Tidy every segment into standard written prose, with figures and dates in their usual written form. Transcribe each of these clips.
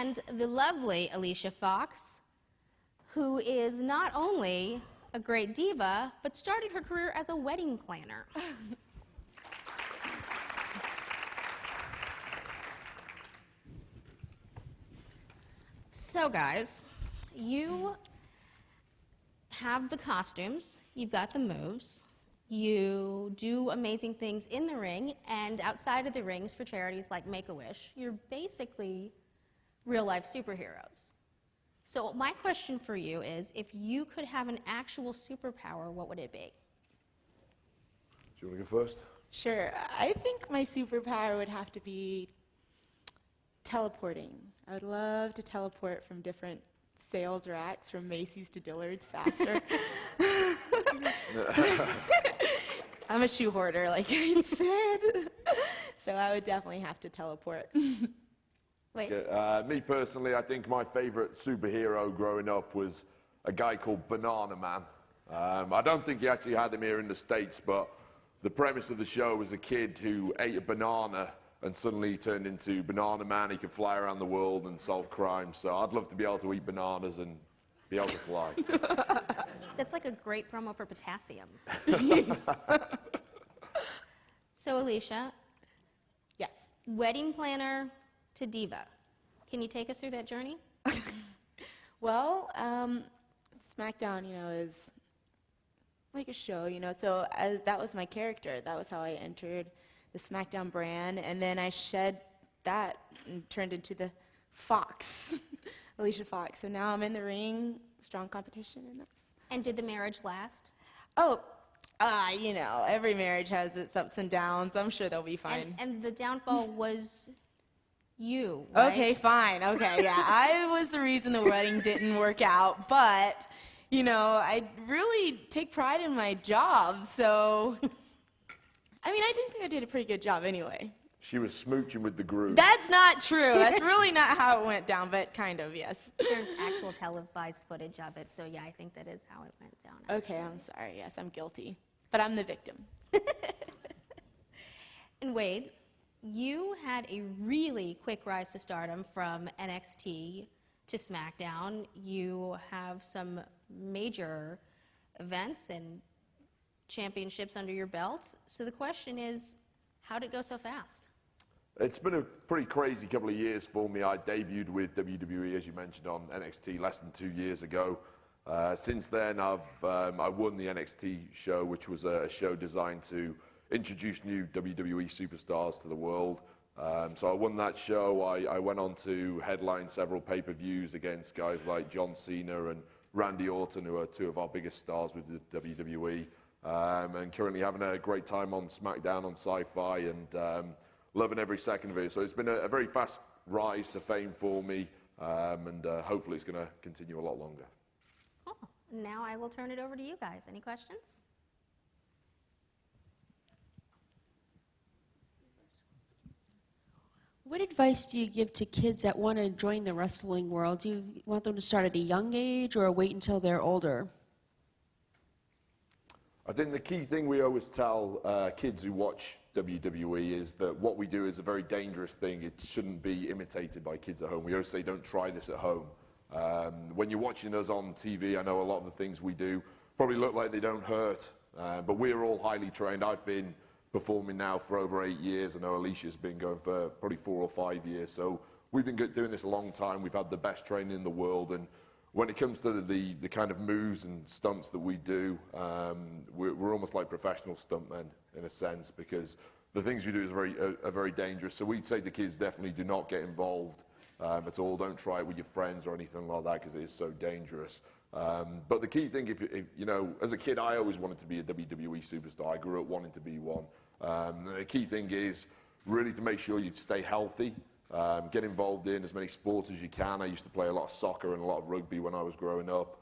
and the lovely Alicia Fox, who is not only a great diva, but started her career as a wedding planner. So guys, you have the costumes, you've got the moves, you do amazing things in the ring and outside of the rings for charities like Make-A-Wish. You're basically real-life superheroes. So my question for you is, if you could have an actual superpower, what would it be? Do you want to go first? Sure. I think my superpower would have to be teleporting. I would love to teleport from different sales racks from Macy's to Dillard's faster. I'm a shoe hoarder, like I said. So I would definitely have to teleport. Wait. Yeah, me personally, I think my favorite superhero growing up was a guy called Banana Man. I don't think he actually had him here in the States, but the premise of the show was a kid who ate a banana and suddenly turned into Banana Man. He could fly around the world and solve crimes. So I'd love to be able to eat bananas and be able to fly. That's like a great promo for potassium. So Alicia. Yes. Wedding planner to diva. Can you take us through that journey? Well, Smackdown, is like a show, so that was my character. That was how I entered the Smackdown brand, and then I shed that and turned into the Fox, Alicia Fox. So now I'm in the ring, strong competition, and that's... And did the marriage last? Oh, every marriage has its ups and downs. I'm sure they'll be fine. And the downfall was you, right? Okay, fine. Okay, yeah. I was the reason the wedding didn't work out, but, I really take pride in my job, so... I didn't think I did a pretty good job anyway. She was smooching with the groom. That's not true. That's really not how it went down, but kind of, yes. There's actual televised footage of it, so yeah, I think that is how it went down. Okay, I'm sorry. Yes, I'm guilty. But I'm the victim. And Wade, you had a really quick rise to stardom from NXT to SmackDown. You have some major events and championships under your belts. So the question is, how did it go so fast? It's been a pretty crazy couple of years for me. I debuted with WWE, as you mentioned, on NXT less than 2 years ago. Since then, I won the NXT show, which was a show designed to introduce new WWE superstars to the world. So I won that show. I went on to headline several pay-per-views against guys like John Cena and Randy Orton, who are two of our biggest stars with the WWE. And currently having a great time on Smackdown on Syfy and loving every second of it. So it's been a very fast rise to fame for me, and hopefully it's going to continue a lot longer. Cool. Now I will turn it over to you guys. Any questions? What advice do you give to kids that want to join the wrestling world? Do you want them to start at a young age or wait until they're older? I think the key thing we always tell kids who watch WWE is that what we do is a very dangerous thing. It shouldn't be imitated by kids at home. We always say don't try this at home. When you're watching us on TV, I know a lot of the things we do probably look like they don't hurt, but we're all highly trained. I've been performing now for over 8 years. I know Alicia's been going for probably 4 or 5 years. So we've been doing this a long time. We've had the best training in the world, and when it comes to the kind of moves and stunts that we do, we're almost like professional stuntmen in a sense, because the things we do are very dangerous. So we'd say to kids, definitely do not get involved at all. Don't try it with your friends or anything like that, because it is so dangerous. But the key thing, if as a kid, I always wanted to be a WWE superstar. I grew up wanting to be one. The key thing is really to make sure you stay healthy. Get involved in as many sports as you can. I used to play a lot of soccer and a lot of rugby when I was growing up.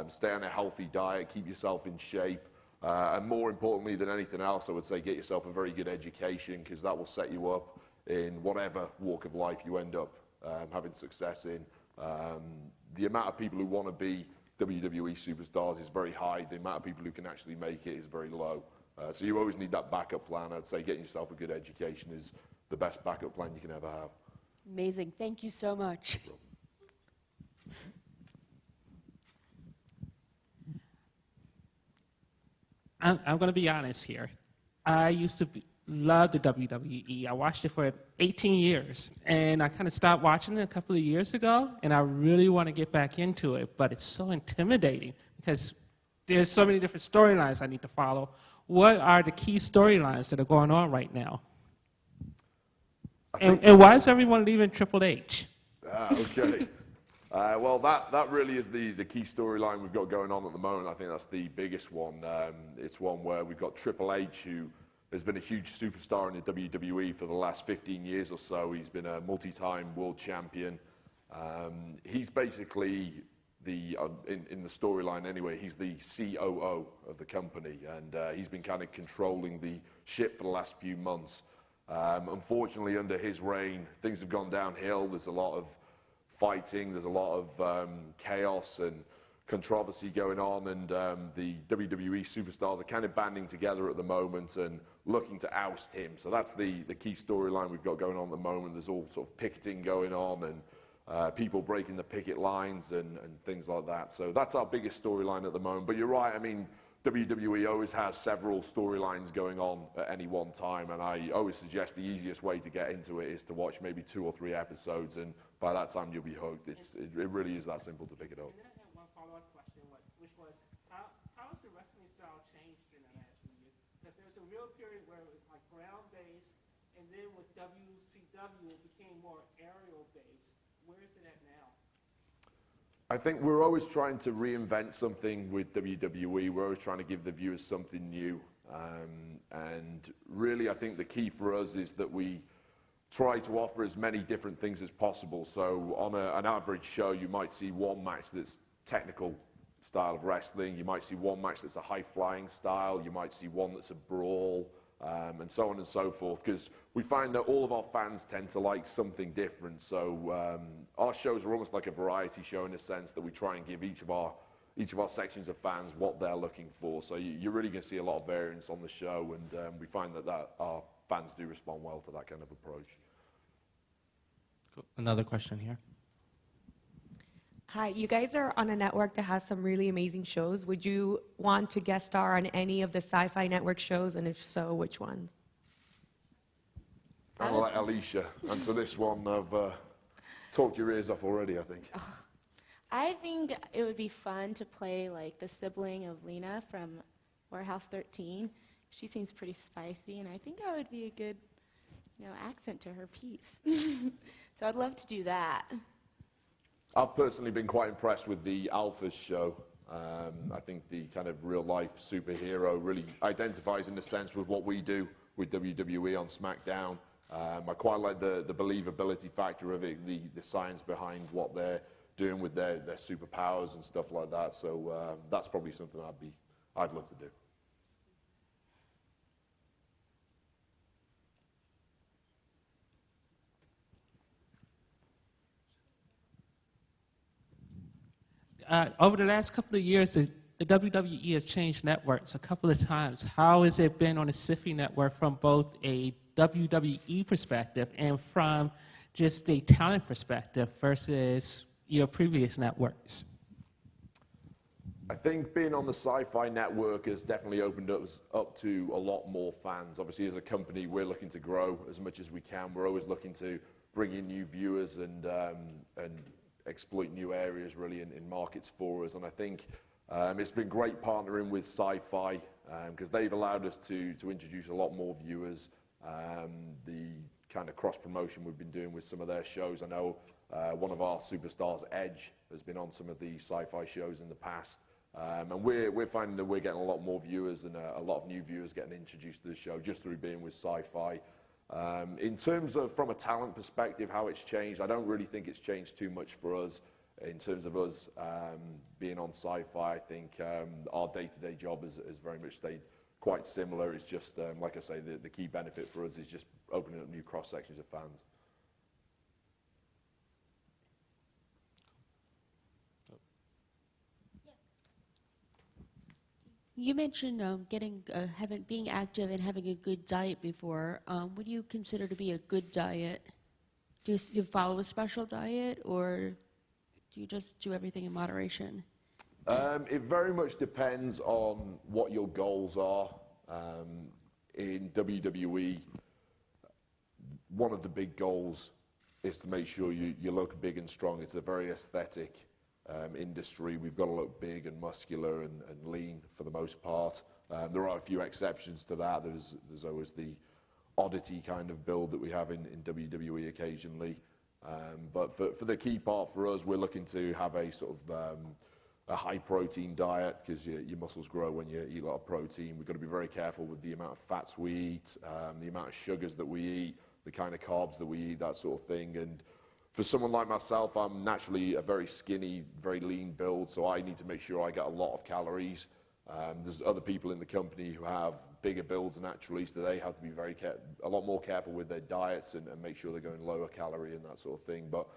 Stay on a healthy diet, keep yourself in shape, and more importantly than anything else, I would say get yourself a very good education, because that will set you up in whatever walk of life you end up having success in. The amount of people who want to be WWE superstars is very high. The amount of people who can actually make it is very low. So you always need that backup plan. I'd say getting yourself a good education is the best backup plan you can ever have. Amazing. Thank you so much. I'm going to be honest here. I used to love the WWE. I watched it for 18 years, and I kind of stopped watching it a couple of years ago, and I really want to get back into it, but it's so intimidating because there's so many different storylines I need to follow. What are the key storylines that are going on right now? And why is everyone leaving Triple H? Okay. Well, that really is the key storyline we've got going on at the moment. I think that's the biggest one. It's one where we've got Triple H, who has been a huge superstar in the WWE for the last 15 years or so. He's been a multi-time world champion. He's basically in the storyline anyway, he's the COO of the company, and he's been kind of controlling the ship for the last few months. Unfortunately, under his reign, things have gone downhill. There's a lot of fighting, there's a lot of chaos and controversy going on, and the WWE superstars are kind of banding together at the moment and looking to oust him. So that's the key storyline we've got going on at the moment. There's all sort of picketing going on and people breaking the picket lines and things like that. So that's our biggest storyline at the moment. But you're right, I mean, WWE always has several storylines going on at any one time, and I always suggest the easiest way to get into it is to watch maybe 2 or 3 episodes, and by that time you'll be hooked. It really is that simple to pick it up. And then I have one follow-up question, which was, how has the wrestling style changed in the last few years? Because there was a real period where it was like ground-based, and then with WCW it became more aerial-based. Where is it at now? I think we're always trying to reinvent something with WWE. We're always trying to give the viewers something new. And really, I think the key for us is that we try to offer as many different things as possible. So on an average show, you might see one match that's technical style of wrestling. You might see one match that's a high-flying style. You might see one that's a brawl, and so on and so forth. Because we find that all of our fans tend to like something different. So our shows are almost like a variety show in a sense that we try and give each of our sections of fans what they're looking for. So you're really going to see a lot of variance on the show, and we find that our fans do respond well to that kind of approach. Cool. Another question here. Hi, you guys are on a network that has some really amazing shows. Would you want to guest star on any of the Syfy network shows, and if so, which ones? I'll let Alicia answer this one. I've talked your ears off already, I think. I think it would be fun to play like the sibling of Lena from Warehouse 13. She seems pretty spicy, and I think that would be a good, accent to her piece. So I'd love to do that. I've personally been quite impressed with the Alphas show. I think the kind of real-life superhero really identifies in a sense with what we do with WWE on Smackdown. I quite like the believability factor of it, the science behind what they're doing with their superpowers and stuff like that. So that's probably something I'd love to do. Over the last couple of years, the WWE has changed networks a couple of times. How has it been on the Syfy network from both a WWE perspective and from just a talent perspective versus your previous networks? I think being on the Syfy network has definitely opened us up to a lot more fans. Obviously, as a company, we're looking to grow as much as we can. We're always looking to bring in new viewers and exploit new areas really in markets for us. And I think it's been great partnering with Syfy because they've allowed us to introduce a lot more viewers. The kind of cross-promotion we've been doing with some of their shows. I know one of our superstars, Edge, has been on some of the Syfy shows in the past. And we're finding that we're getting a lot more viewers and a lot of new viewers getting introduced to the show just through being with Syfy. In terms of, from a talent perspective, how it's changed, I don't really think it's changed too much for us. In terms of us being on Syfy, I think our day-to-day job has very much stayed quite similar. It's just, like I say, the key benefit for us is just opening up new cross-sections of fans. You mentioned being active and having a good diet before. What do you consider to be a good diet? do you follow a special diet, or do you just do everything in moderation? It very much depends on what your goals are. In WWE, one of the big goals is to make sure you look big and strong. It's a very aesthetic industry. We've got to look big and muscular and lean for the most part. There are a few exceptions to that. There's always the oddity kind of build that we have in WWE occasionally. But for the key part for us, we're looking to have a sort of a high protein diet, because your muscles grow when you eat a lot of protein. We've got to be very careful with the amount of fats we eat, the amount of sugars that we eat, the kind of carbs that we eat, that sort of thing. And for someone like myself, I'm naturally a very skinny, very lean build, so I need to make sure I get a lot of calories. There's other people in the company who have bigger builds naturally, so they have to be a lot more careful with their diets and make sure they're going lower calorie and that sort of thing. But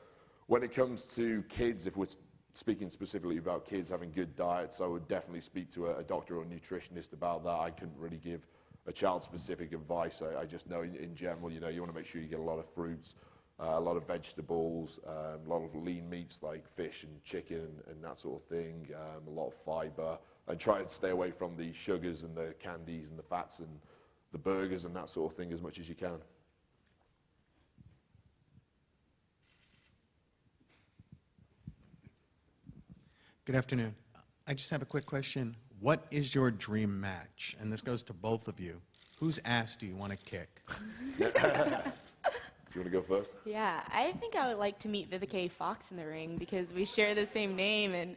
when it comes to kids, if we're speaking specifically about kids having good diets, I would definitely speak to a doctor or a nutritionist about that. I couldn't really give a child-specific advice. I just know in general, you want to make sure you get a lot of fruits, a lot of vegetables, a lot of lean meats like fish and chicken and that sort of thing, a lot of fiber, and try and stay away from the sugars and the candies and the fats and the burgers and that sort of thing as much as you can. Good afternoon. I just have a quick question. What is your dream match? And this goes to both of you. Whose ass do you want to kick? Do you want to go first? Yeah, I think I would like to meet Vivica Fox in the ring because we share the same name, and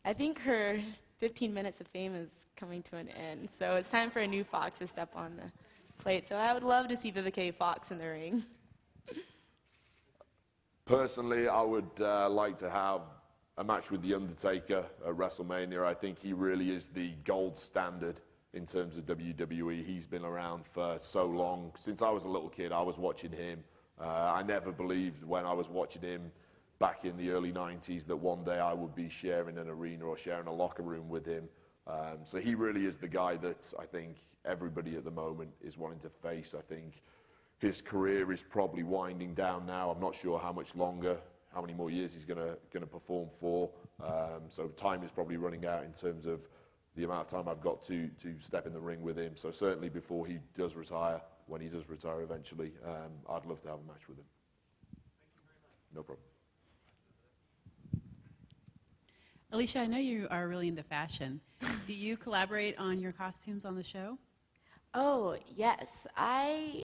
I think her 15 minutes of fame is coming to an end. So it's time for a new Fox to step on the plate. So I would love to see Vivica Fox in the ring. Personally, I would like to have a match with The Undertaker at WrestleMania. I think he really is the gold standard in terms of WWE. He's been around for so long. Since I was a little kid, I was watching him. I never believed when I was watching him back in the early 90s that one day I would be sharing an arena or sharing a locker room with him. So he really is the guy that I think everybody at the moment is wanting to face. I think his career is probably winding down now. I'm not sure how much longer, how many more years he's going to perform for. So time is probably running out in terms of the amount of time I've got to step in the ring with him. So certainly before he does retire, when he does retire eventually, I'd love to have a match with him. No problem. Alicia, I know you are really into fashion. Do you collaborate on your costumes on the show? Oh, yes. I